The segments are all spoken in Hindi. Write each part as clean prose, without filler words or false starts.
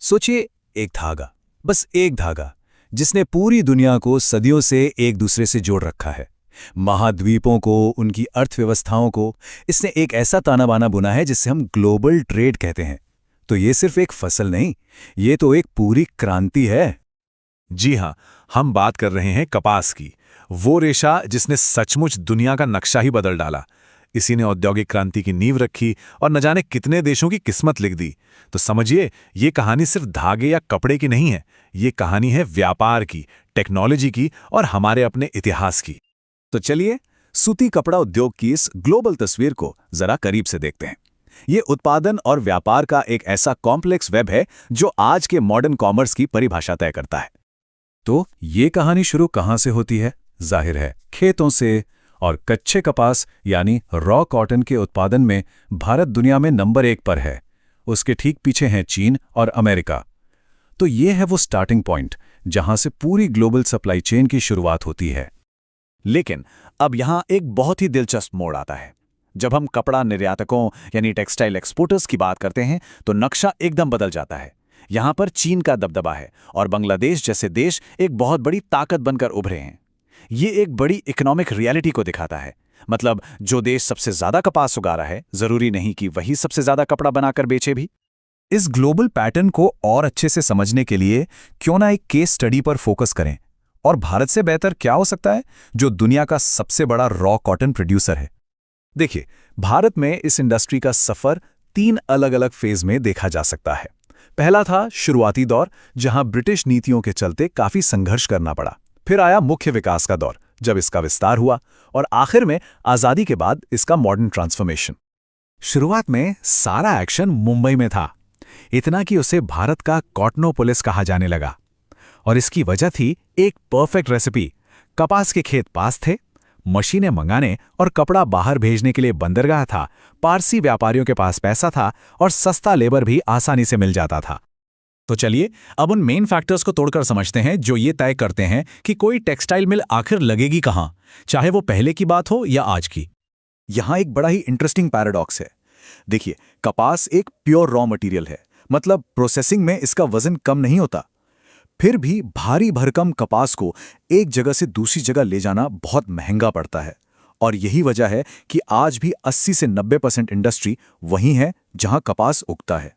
सोचिए, एक धागा, बस एक धागा, जिसने पूरी दुनिया को सदियों से एक दूसरे से जोड़ रखा है। महाद्वीपों को, उनकी अर्थव्यवस्थाओं को इसने एक ऐसा ताना बाना बुना है जिसे हम ग्लोबल ट्रेड कहते हैं। तो ये सिर्फ एक फसल नहीं, ये तो एक पूरी क्रांति है। जी हाँ, हम बात कर रहे हैं कपास की, वो रेशा जिसने सचमुच दुनिया का नक्शा ही बदल डाला। इसी ने औद्योगिक क्रांति की नींव रखी और न जाने कितने देशों की किस्मत लिख दी। तो समझिए, ये कहानी सिर्फ धागे या कपड़े की नहीं है, ये कहानी है व्यापार की, टेक्नोलॉजी की और हमारे अपने इतिहास की। तो चलिए, सूती कपड़ा उद्योग की इस ग्लोबल तस्वीर को जरा करीब से देखते हैं। ये उत्पादन और व्यापार का एक ऐसा कॉम्प्लेक्स वेब है जो आज के मॉडर्न कॉमर्स की परिभाषा तय करता है। तो ये कहानी शुरू कहाँ से होती है? जाहिर है, खेतों से। और कच्चे कपास यानी रॉ कॉटन के उत्पादन में भारत दुनिया में नंबर 1 पर है। उसके ठीक पीछे हैं चीन और अमेरिका। तो ये है वो स्टार्टिंग पॉइंट जहां से पूरी ग्लोबल सप्लाई चेन की शुरुआत होती है। लेकिन अब यहां एक बहुत ही दिलचस्प मोड़ आता है। जब हम कपड़ा निर्यातकों यानी टेक्सटाइल एक्सपोर्टर्स की बात करते हैं तो नक्शा एकदम बदल जाता है। यहां पर चीन का दबदबा है और बांग्लादेश जैसे देश एक बहुत बड़ी ताकत बनकर उभरे हैं। ये एक बड़ी इकोनॉमिक रियलिटी को दिखाता है। मतलब, जो देश सबसे ज्यादा कपास उगा रहा है, जरूरी नहीं कि वही सबसे ज्यादा कपड़ा बनाकर बेचे भी। इस ग्लोबल पैटर्न को और अच्छे से समझने के लिए क्यों ना एक केस स्टडी पर फोकस करें। और भारत से बेहतर क्या हो सकता है, जो दुनिया का सबसे बड़ा रॉ कॉटन प्रोड्यूसर है। देखिए, भारत में इस इंडस्ट्री का सफर 3 अलग-अलग फेज में देखा जा सकता है। पहला था शुरुआती दौर, जहां ब्रिटिश नीतियों के चलते काफी संघर्ष करना पड़ा। फिर आया मुख्य विकास का दौर, जब इसका विस्तार हुआ, और आखिर में आजादी के बाद इसका मॉडर्न ट्रांसफॉर्मेशन। शुरुआत में सारा एक्शन मुंबई में था, इतना कि उसे भारत का कॉटनोपोलिस कहा जाने लगा। और इसकी वजह थी एक परफेक्ट रेसिपी। कपास के खेत पास थे, मशीनें मंगाने और कपड़ा बाहर भेजने के लिए बंदरगाह था, पारसी व्यापारियों के पास पैसा था और सस्ता लेबर भी आसानी से मिल जाता था। तो चलिए, अब उन मेन फैक्टर्स को तोड़कर समझते हैं जो ये तय करते हैं कि कोई टेक्सटाइल मिल आखिर लगेगी कहां, चाहे वो पहले की बात हो या आज की। यहां एक बड़ा ही इंटरेस्टिंग पैराडॉक्स है। देखिए, कपास एक प्योर रॉ मटेरियल है, मतलब प्रोसेसिंग में इसका वजन कम नहीं होता। फिर भी भारी भरकम कपास को एक जगह से दूसरी जगह ले जाना बहुत महंगा पड़ता है। और यही वजह है कि आज भी 80 से 90% इंडस्ट्री वहीं है जहां कपास उगता है।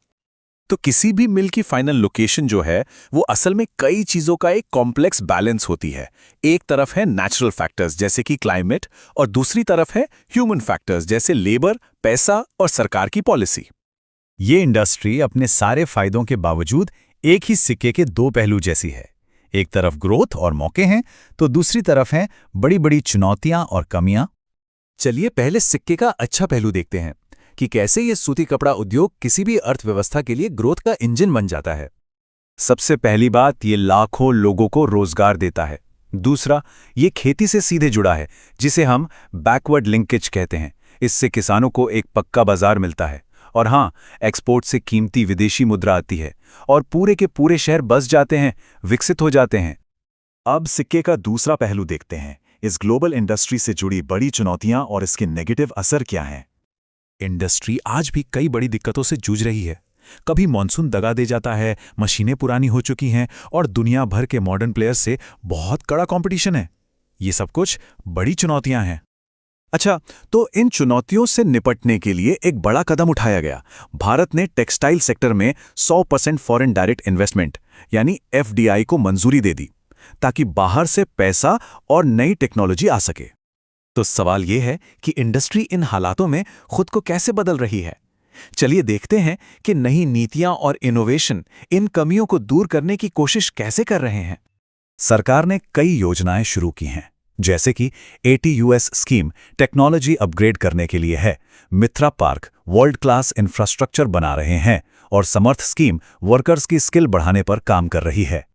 तो किसी भी मिल की फाइनल लोकेशन जो है, वो असल में कई चीजों का एक कॉम्प्लेक्स बैलेंस होती है। एक तरफ है नेचुरल फैक्टर्स जैसे कि क्लाइमेट, और दूसरी तरफ है ह्यूमन फैक्टर्स जैसे लेबर, पैसा और सरकार की पॉलिसी। ये इंडस्ट्री अपने सारे फायदों के बावजूद एक ही सिक्के के 2 पहलू जैसी है। एक तरफ ग्रोथ और मौके हैं, तो दूसरी तरफ हैं बड़ी बड़ी चुनौतियां और कमियां। चलिए, पहले सिक्के का अच्छा पहलू देखते हैं कि कैसे ये सूती कपड़ा उद्योग किसी भी अर्थव्यवस्था के लिए ग्रोथ का इंजन बन जाता है। सबसे पहली बात, ये लाखों लोगों को रोजगार देता है। दूसरा, ये खेती से सीधे जुड़ा है, जिसे हम बैकवर्ड लिंकेज कहते हैं। इससे किसानों को एक पक्का बाजार मिलता है। और हाँ, एक्सपोर्ट से कीमती विदेशी मुद्रा आती है और पूरे के पूरे शहर बस जाते हैं, विकसित हो जाते हैं। अब सिक्के का दूसरा पहलू देखते हैं, इस ग्लोबल इंडस्ट्री से जुड़ी बड़ी चुनौतियां और इसके नेगेटिव असर क्या हैं। इंडस्ट्री आज भी कई बड़ी दिक्कतों से जूझ रही है। कभी मॉनसून दगा दे जाता है, मशीनें पुरानी हो चुकी हैं और दुनिया भर के मॉडर्न प्लेयर्स से बहुत कड़ा कंपटीशन है। ये सब कुछ बड़ी चुनौतियां हैं। अच्छा, तो इन चुनौतियों से निपटने के लिए एक बड़ा कदम उठाया गया। भारत ने टेक्सटाइल सेक्टर में 100% फॉरेन डायरेक्ट इन्वेस्टमेंट यानी FDI को मंजूरी दे दी, ताकि बाहर से पैसा और नई टेक्नोलॉजी आ सके। तो सवाल यह है कि इंडस्ट्री इन हालातों में खुद को कैसे बदल रही है। चलिए देखते हैं कि नई नीतियां और इनोवेशन इन कमियों को दूर करने की कोशिश कैसे कर रहे हैं। सरकार ने कई योजनाएं शुरू की हैं, जैसे कि ATUS स्कीम टेक्नोलॉजी अपग्रेड करने के लिए है, मित्रा पार्क वर्ल्ड क्लास इंफ्रास्ट्रक्चर बना रहे हैं, और समर्थ स्कीम वर्कर्स की स्किल बढ़ाने पर काम कर रही है।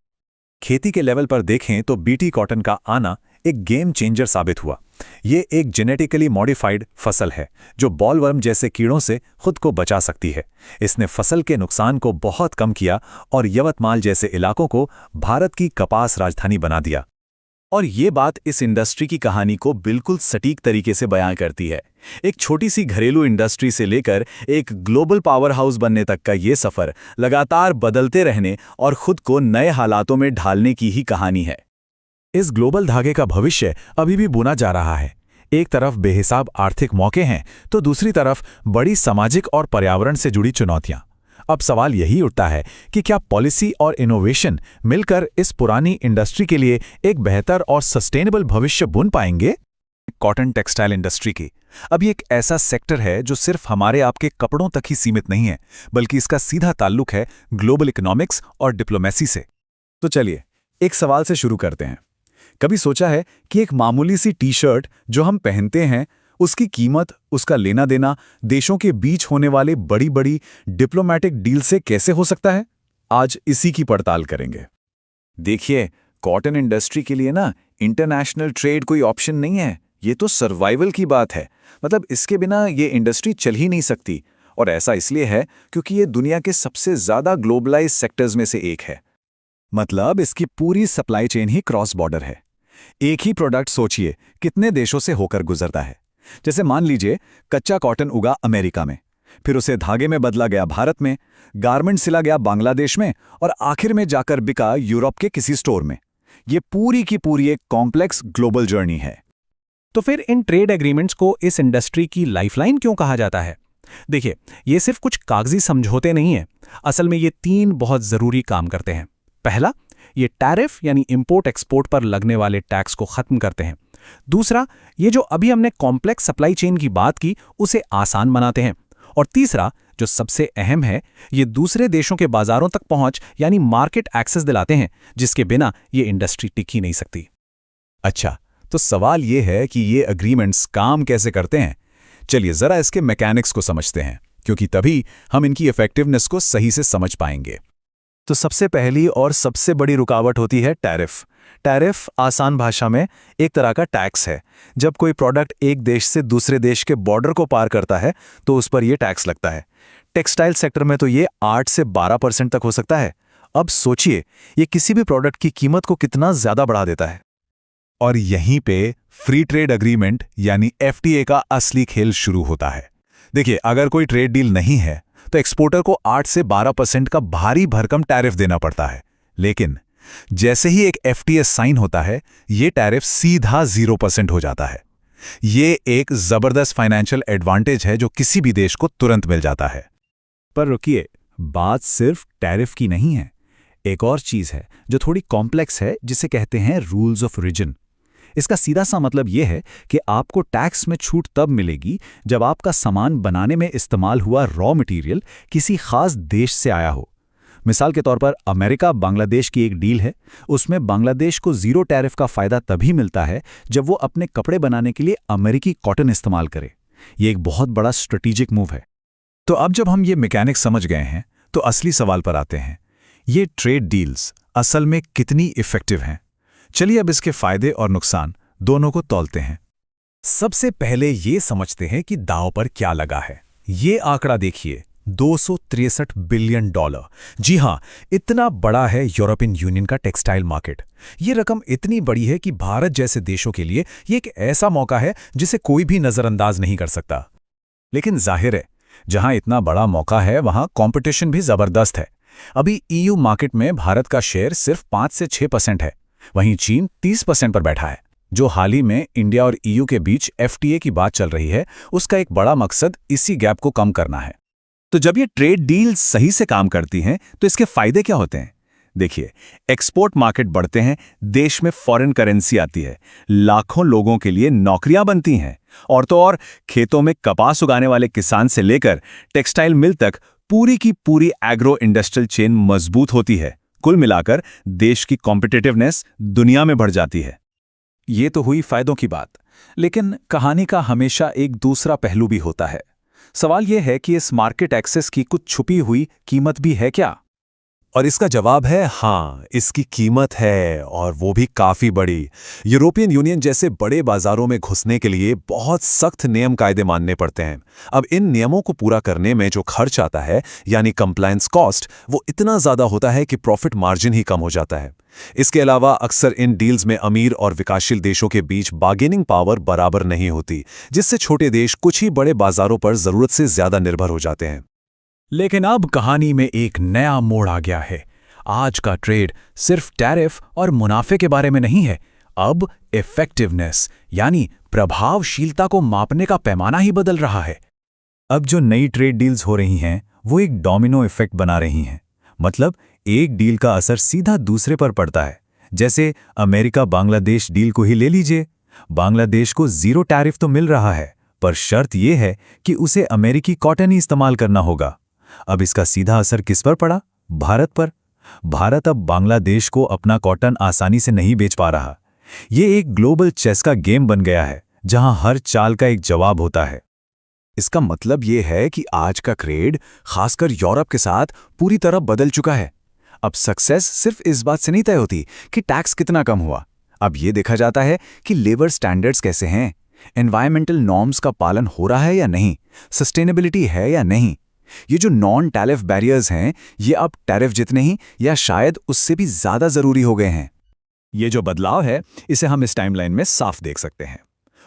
खेती के लेवल पर देखें तो BT कॉटन का आना एक गेम चेंजर साबित हुआ। ये एक जेनेटिकली मॉडिफाइड फसल है जो बॉलवर्म जैसे कीड़ों से खुद को बचा सकती है। इसने फसल के नुकसान को बहुत कम किया और यवतमाल जैसे इलाकों को भारत की कपास राजधानी बना दिया। और ये बात इस इंडस्ट्री की कहानी को बिल्कुल सटीक तरीके से बयां करती है। एक छोटी सी घरेलू इंडस्ट्री से लेकर एक ग्लोबल पावर हाउस बनने तक का ये सफर लगातार बदलते रहने और खुद को नए हालातों में ढालने की ही कहानी है। इस ग्लोबल धागे का भविष्य अभी भी बुना जा रहा है। एक तरफ बेहिसाब आर्थिक मौके हैं तो दूसरी तरफ बड़ी सामाजिक और पर्यावरण से जुड़ी चुनौतियां। अब सवाल यही उठता है कि क्या पॉलिसी और इनोवेशन मिलकर इस पुरानी इंडस्ट्री के लिए एक बेहतर और सस्टेनेबल भविष्य बुन पाएंगे? कॉटन टेक्सटाइल इंडस्ट्री की अब ये एक ऐसा सेक्टर है जो सिर्फ हमारे आपके कपड़ों तक ही सीमित नहीं है, बल्कि इसका सीधा ताल्लुक है ग्लोबल इकोनॉमिक्स और डिप्लोमेसी से। तो चलिए एक सवाल से शुरू करते हैं। कभी सोचा है कि एक मामूली सी टी शर्ट जो हम पहनते हैं, उसकी कीमत, उसका लेना देना देशों के बीच होने वाले बड़ी बड़ी डिप्लोमेटिक डील से कैसे हो सकता है? आज इसी की पड़ताल करेंगे। देखिए, कॉटन इंडस्ट्री के लिए ना इंटरनेशनल ट्रेड कोई ऑप्शन नहीं है। ये तो सर्वाइवल की बात है। मतलब इसके बिना ये इंडस्ट्री चल ही नहीं सकती। और ऐसा इसलिए है क्योंकि ये दुनिया के सबसे ज़्यादा ग्लोबलाइज सेक्टर्स में से एक है। मतलब इसकी पूरी सप्लाई चेन ही क्रॉस बॉर्डर है। एक ही प्रोडक्ट सोचिए कितने देशों से होकर गुजरता है। जैसे मान लीजिए कच्चा कॉटन उगा अमेरिका में, फिर उसे धागे में बदला गया भारत में, गारमेंट सिला गया बांग्लादेश में और आखिर में जाकर बिका यूरोप के किसी स्टोर में। ये पूरी की पूरी एक कॉम्प्लेक्स ग्लोबल जर्नी है। तो फिर इन ट्रेड एग्रीमेंट्स को इस इंडस्ट्री की लाइफलाइन क्यों कहा जाता है? देखिए, ये सिर्फ कुछ कागजी समझौते नहीं है। असल में ये 3 बहुत जरूरी काम करते हैं। पहला, ये टैरिफ यानी इंपोर्ट एक्सपोर्ट पर लगने वाले टैक्स को खत्म करते हैं। दूसरा, ये जो अभी हमने कॉम्प्लेक्स सप्लाई चेन की बात की, उसे आसान बनाते हैं। और तीसरा, जो सबसे अहम है, ये दूसरे देशों के बाजारों तक पहुंच यानी मार्केट एक्सेस दिलाते हैं, जिसके बिना ये इंडस्ट्री टिक ही नहीं सकती। अच्छा, तो सवाल ये है कि ये एग्रीमेंट्स काम कैसे करते हैं? चलिए जरा इसके मैकेनिक्स को समझते हैं, क्योंकि तभी हम इनकी इफेक्टिवनेस को सही से समझ पाएंगे। तो सबसे पहली और सबसे बड़ी रुकावट होती है टैरिफ। टैरिफ आसान भाषा में एक तरह का टैक्स है। जब कोई प्रोडक्ट एक देश से दूसरे देश के बॉर्डर को पार करता है तो उस पर यह टैक्स लगता है। टेक्सटाइल सेक्टर में तो ये 8 से 12% तक हो सकता है। अब सोचिए, ये किसी भी प्रोडक्ट की कीमत को कितना ज्यादा बढ़ा देता है। और यहीं पे फ्री ट्रेड एग्रीमेंट यानी FTA का असली खेल शुरू होता है। देखिए, अगर कोई ट्रेड डील नहीं है तो एक्सपोर्टर को 8 से 12% का भारी भरकम टैरिफ देना पड़ता है। लेकिन जैसे ही एक FTA साइन होता है, ये टैरिफ सीधा 0% हो जाता है। ये एक जबरदस्त फाइनेंशियल एडवांटेज है जो किसी भी देश को तुरंत मिल जाता है। पर रुकिए, बात सिर्फ टैरिफ की नहीं है। एक और चीज है जो थोड़ी कॉम्प्लेक्स है, जिसे कहते हैं रूल्स ऑफ ओरिजिन। इसका सीधा सा मतलब यह है कि आपको टैक्स में छूट तब मिलेगी जब आपका सामान बनाने में इस्तेमाल हुआ रॉ मटेरियल किसी खास देश से आया हो। मिसाल के तौर पर अमेरिका बांग्लादेश की एक डील है। उसमें बांग्लादेश को 0 टैरिफ का फायदा तभी मिलता है जब वो अपने कपड़े बनाने के लिए अमेरिकी कॉटन इस्तेमाल करे। ये एक बहुत बड़ा स्ट्रेटेजिक मूव है। तो अब जब हम ये मैकेनिक्स समझ गए हैं तो असली सवाल पर आते हैं। ये ट्रेड डील्स असल में कितनी इफेक्टिव हैं? चलिए अब इसके फायदे और नुकसान दोनों को तौलते हैं। सबसे पहले ये समझते हैं कि दांव पर क्या लगा है। ये आंकड़ा देखिए, $263 बिलियन। जी हां, इतना बड़ा है यूरोपियन यूनियन का टेक्सटाइल मार्केट। ये रकम इतनी बड़ी है कि भारत जैसे देशों के लिए ये एक ऐसा मौका है जिसे कोई भी नजरअंदाज नहीं कर सकता। लेकिन जाहिर है, जहां इतना बड़ा मौका है वहां कंपटीशन भी जबरदस्त है। अभी EU मार्केट में भारत का शेयर सिर्फ 5 से 6% है, वहीं चीन 30% पर बैठा है। जो हाल ही में इंडिया और EU के बीच FTA की बात चल रही है, उसका एक बड़ा मकसद इसी गैप को कम करना है। तो जब ये ट्रेड डील सही से काम करती हैं तो इसके फायदे क्या होते हैं? देखिए, एक्सपोर्ट मार्केट बढ़ते हैं, देश में फॉरेन करेंसी आती है, लाखों लोगों के लिए नौकरियां बनती हैं, और तो और खेतों में कपास उगाने वाले किसान से लेकर टेक्सटाइल मिल तक पूरी की पूरी एग्रो इंडस्ट्रियल चेन मजबूत होती है। कुल मिलाकर देश की कॉम्पिटिटिवनेस दुनिया में बढ़ जाती है। ये तो हुई फायदों की बात, लेकिन कहानी का हमेशा एक दूसरा पहलू भी होता है। सवाल यह है कि इस मार्केट एक्सेस की कुछ छुपी हुई कीमत भी है क्या? और इसका जवाब है हाँ, इसकी कीमत है, और वो भी काफी बड़ी। यूरोपियन यूनियन जैसे बड़े बाजारों में घुसने के लिए बहुत सख्त नियम कायदे मानने पड़ते हैं। अब इन नियमों को पूरा करने में जो खर्च आता है, यानी कंप्लायंस कॉस्ट, वो इतना ज्यादा होता है कि प्रॉफिट मार्जिन ही कम हो जाता है। इसके अलावा अक्सर इन डील्स में अमीर और विकासशील देशों के बीच बार्गेनिंग पावर बराबर नहीं होती, जिससे छोटे देश कुछ ही बड़े बाजारों पर जरूरत से ज्यादा निर्भर हो जाते हैं। लेकिन अब कहानी में एक नया मोड़ आ गया है। आज का ट्रेड सिर्फ टैरिफ और मुनाफे के बारे में नहीं है, अब इफेक्टिवनेस यानी प्रभावशीलता को मापने का पैमाना ही बदल रहा है। अब जो नई ट्रेड डील्स हो रही हैं वो एक डोमिनो इफेक्ट बना रही हैं। मतलब एक डील का असर सीधा दूसरे पर पड़ता है। जैसे अमेरिका बांग्लादेश डील को ही ले लीजिए। बांग्लादेश को 0 टैरिफ तो मिल रहा है, पर शर्त यह है कि उसे अमेरिकी कॉटन ही इस्तेमाल करना होगा। अब इसका सीधा असर किस पर पड़ा? भारत पर। भारत अब बांग्लादेश को अपना कॉटन आसानी से नहीं बेच पा रहा। ये एक ग्लोबल चेस का गेम बन गया है, जहां हर चाल का एक जवाब होता है। इसका मतलब ये है कि आज का ट्रेड, खासकर यूरोप के साथ, पूरी तरह बदल चुका है। अब सक्सेस सिर्फ इस बात से नहीं तय होती कि टैक्स कितना कम हुआ। अब ये देखा जाता है कि लेबर स्टैंडर्ड्स कैसे हैं, एनवायरमेंटल नॉर्म्स का पालन हो रहा है या नहीं, सस्टेनेबिलिटी है या नहीं। ये जो नॉन टैरिफ बैरियर्स हैं, ये अब टैरिफ जितने ही या शायद उससे भी ज़्यादा ज़रूरी हो गए हैं। ये जो बदलाव है, इसे हम इस टाइमलाइन में साफ देख सकते हैं।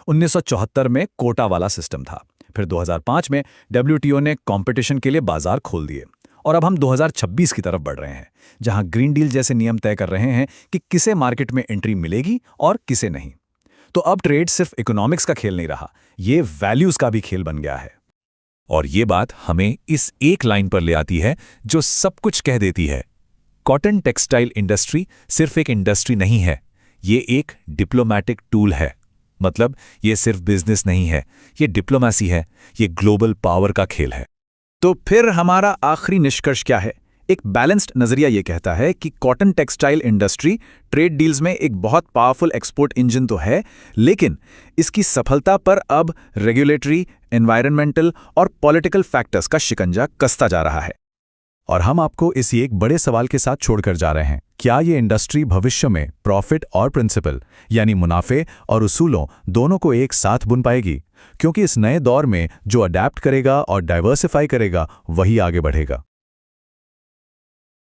1974 में कोटा वाला सिस्टम था। फिर 2005 में WTO ने कंपटीशन के लिए बाजार खोल दिए, और अब हम 2026 की तरफ बढ़ रहे हैं, जहां ग्रीन डील जैसे नियम तय कर रहे हैं कि किसे मार्केट में एंट्री मिलेगी और किसे नहीं। तो अब ट्रेड सिर्फ इकोनॉमिक्स का खेल नहीं रहा, ये वैल्यूज का भी खेल बन गया है। और ये बात हमें इस एक लाइन पर ले आती है जो सब कुछ कह देती है। कॉटन टेक्सटाइल इंडस्ट्री सिर्फ एक इंडस्ट्री नहीं है, ये एक डिप्लोमैटिक टूल है। मतलब ये सिर्फ बिजनेस नहीं है, ये डिप्लोमेसी है, ये ग्लोबल पावर का खेल है। तो फिर हमारा आखिरी निष्कर्ष क्या है? एक बैलेंस्ड नजरिया ये कहता है कि cotton textile industry trade deals में एक बहुत पावरफुल एक्सपोर्ट इंजन तो है, लेकिन इसकी सफलता पर अब रेगुलेटरी, एनवायरमेंटल और पॉलिटिकल फैक्टर्स का शिकंजा कसता जा रहा है। और हम आपको इसी एक बड़े सवाल के साथ छोड़कर जा रहे हैं, क्या ये इंडस्ट्री भविष्य में प्रॉफिट और प्रिंसिपल यानी मुनाफे और उसूलों दोनों को एक साथ बुन पाएगी? क्योंकि इस नए दौर में जो अडैप्ट करेगा और डाइवर्सिफाई करेगा वही आगे बढ़ेगा।